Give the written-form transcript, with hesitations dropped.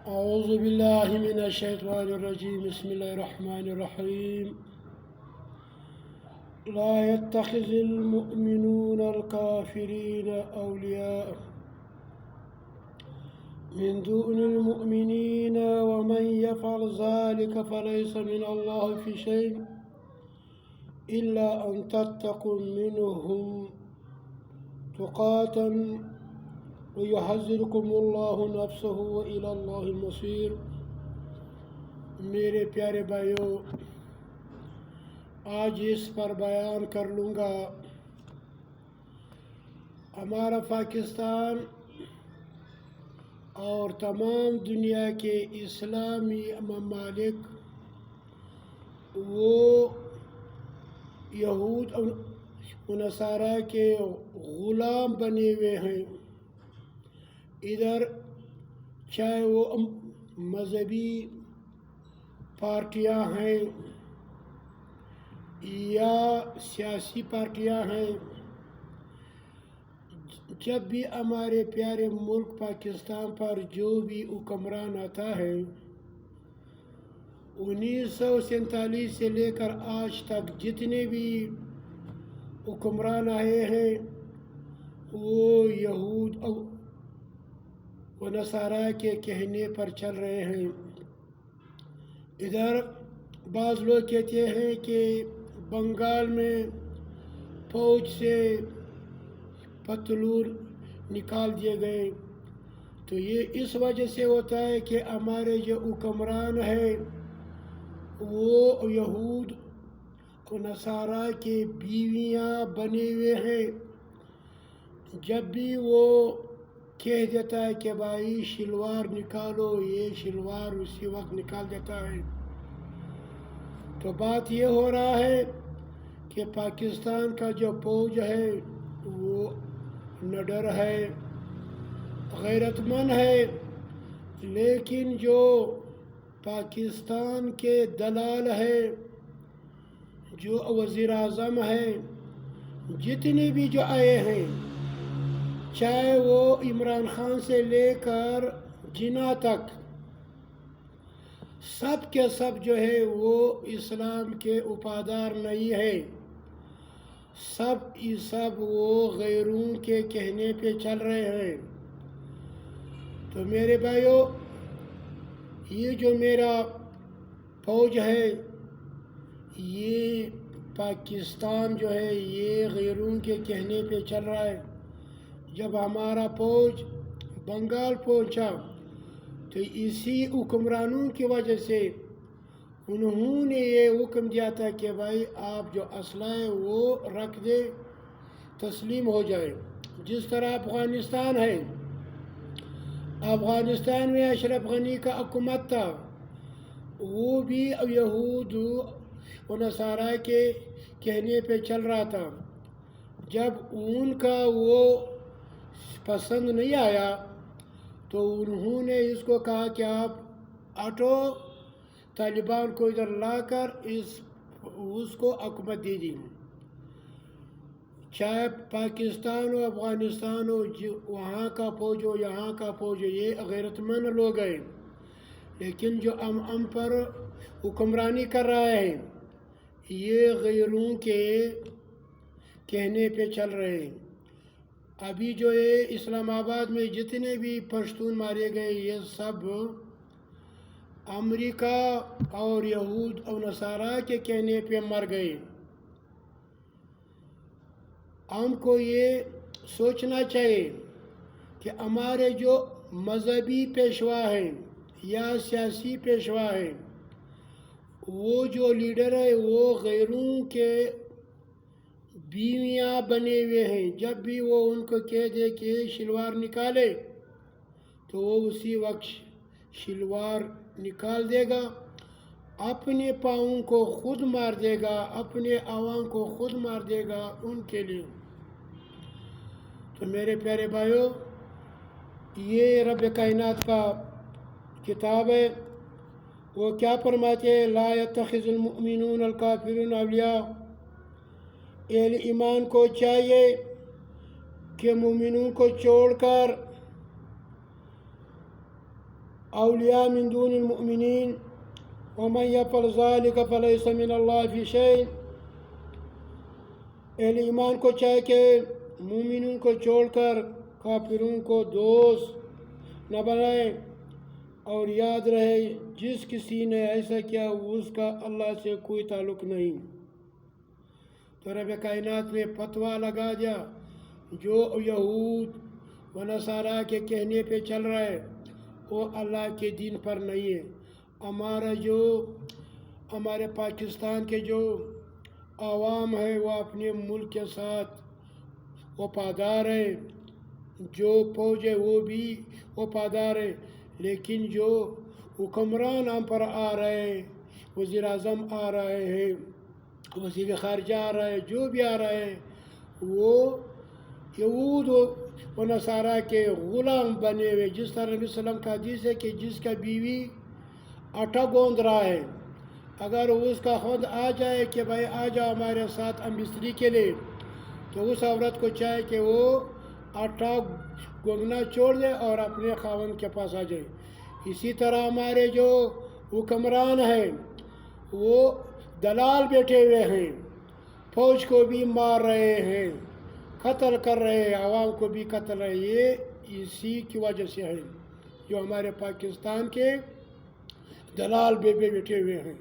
أعوذ بالله من الشيطان الرجيم بسم الله الرحمن الرحيم لا يتخذ المؤمنون الكافرين أولياء من دون المؤمنين ومن يفعل ذلك فليس من الله في شيء إلا أن تتقوا منهم تقاتا ويحذركم الله نفسه وإلى الله المصير۔ میرے پیارے بھائیوں، آج اس پر بیان کر لوں گا ہمارا پاکستان اور تمام دنیا کے اسلامی ممالک وہ یہود و نصارہ کے غلام بنے ہوئے ہیں۔ ادھر چاہے وہ مذہبی پارٹیاں ہیں یا سیاسی پارٹیاں ہیں، جب بھی ہمارے پیارے ملک پاکستان پر جو بھی حکمران آتا ہے 1947 سے لے کر آج تک جتنے بھی حکمران آئے ہیں وہ یہود و نصارہ کے کہنے پر چل رہے ہیں۔ ادھر بعض لوگ کہتے ہیں کہ بنگال میں فوج سے پتلون نکال دیے گئے، تو یہ اس وجہ سے ہوتا ہے کہ ہمارے جو حکمران ہیں وہ یہود و نصارہ کے بیویاں بنے ہوئے ہیں۔ جب بھی وہ کہہ دیتا ہے کہ بھائی شلوار نکالو، یہ شلوار اسی وقت نکال دیتا ہے۔ تو بات یہ ہو رہا ہے کہ پاکستان کا جو فوج ہے وہ نڈر ہے، غیرت مند ہے، لیکن جو پاکستان کے دلال ہے، جو وزیر اعظم ہے، جتنے بھی جو آئے ہیں، چاہے وہ عمران خان سے لے کر جناح تک، سب کے سب جو ہے وہ اسلام کے وفادار نہیں ہے، سب وہ غیروں کے کہنے پہ چل رہے ہیں۔ تو میرے بھائیوں، یہ جو میرا فوج ہے، یہ پاکستان جو ہے یہ غیروں کے کہنے پہ چل رہا ہے۔ جب ہمارا فوج بنگال پہنچا تو اسی حکمرانوں کی وجہ سے انہوں نے یہ حکم دیا تھا کہ بھائی آپ جو اسلحہ ہے وہ رکھ دے، تسلیم ہو جائے۔ جس طرح افغانستان ہے، افغانستان میں اشرف غنی کا حکومت تھا، وہ بھی یہود و نصارہ کے کہنے پہ چل رہا تھا۔ جب ان کا وہ پسند نہیں آیا تو انہوں نے اس کو کہا کہ آپ ہٹو، طالبان کو ادھر لا کر اس کو حکومت دے دی۔ چاہے پاکستان ہو، افغانستان ہو، وہاں کا فوج ہو، یہاں کا فوج ہو، یہ غیرت مند لوگ ہیں، لیکن جو ہم پر حکمرانی کر رہا ہے یہ غیروں کے کہنے پہ چل رہے ہیں۔ ابھی جو ہے اسلام آباد میں جتنے بھی پشتون مارے گئے یہ سب امریکہ اور یہود اور نصارہ کے کہنے پہ مر گئے۔ ہم کو یہ سوچنا چاہیے کہ ہمارے جو مذہبی پیشوا ہیں یا سیاسی پیشوا ہیں، وہ جو لیڈر ہے وہ غیروں کے بیویاں بنے ہوئے ہیں۔ جب بھی وہ ان کو کہہ دے کہ شلوار نکالے تو وہ اسی وقت شلوار نکال دے گا، اپنے پاؤں کو خود مار دے گا، اپنے عوام کو خود مار دے گا ان کے لیے۔ تو میرے پیارے بھائیوں، یہ رب کائنات کا کتاب ہے، وہ کیا فرماتے ہیں؟ لا يتخذ المؤمنون الکافرون اولیاء۔ اہل ایمان کو چاہیے کہ مومنوں کو چھوڑ کر اولیاء من دون المؤمنین ومن یفعل ذلک فلیس من اللہ فی شیء۔ اہل ایمان کو چاہے کہ مومنوں کو چھوڑ کر کافروں کو دوست نہ بنائیں، اور یاد رہے جس کسی نے ایسا کیا اس کا اللہ سے کوئی تعلق نہیں۔ تو رب کائنات نے فتویٰ لگا دیا جو یہود و نصارہ کے کہنے پہ چل رہا ہے وہ اللہ کے دین پر نہیں ہے۔ ہمارے پاکستان کے جو عوام ہے وہ اپنے ملک کے ساتھ وفادار ہے، جو فوج ہے وہ بھی وفادار ہے، لیکن جو حکمران ہم پر آ رہے ہیں، وزیر اعظم آ رہے ہیں، وزیر خارجہ آ رہے ہیں، جو بھی آ رہے ہیں وہ یہود و نصارہ کے غلام بنے ہوئے۔ جس طرح نبی صلی اللہ علیہ وسلم کا حدیث ہے کہ جس کا بیوی آٹا گوندھ رہا ہے، اگر اس کا خود آ جائے کہ بھائی آ جاؤ ہمارے ساتھ ہم بستری کے لیے، تو اس عورت کو چاہے کہ وہ آٹا گوندھنا چھوڑ دے اور اپنے خاوند کے پاس آ جائے۔ اسی طرح ہمارے جو حکمران ہیں وہ دلال بیٹھے ہوئے ہیں، فوج کو بھی مار رہے ہیں، قتل کر رہے ہیں، عوام کو بھی قتل رہے ہیں۔ یہ اسی کی وجہ سے ہے جو ہمارے پاکستان کے دلال بیٹھے ہوئے ہیں۔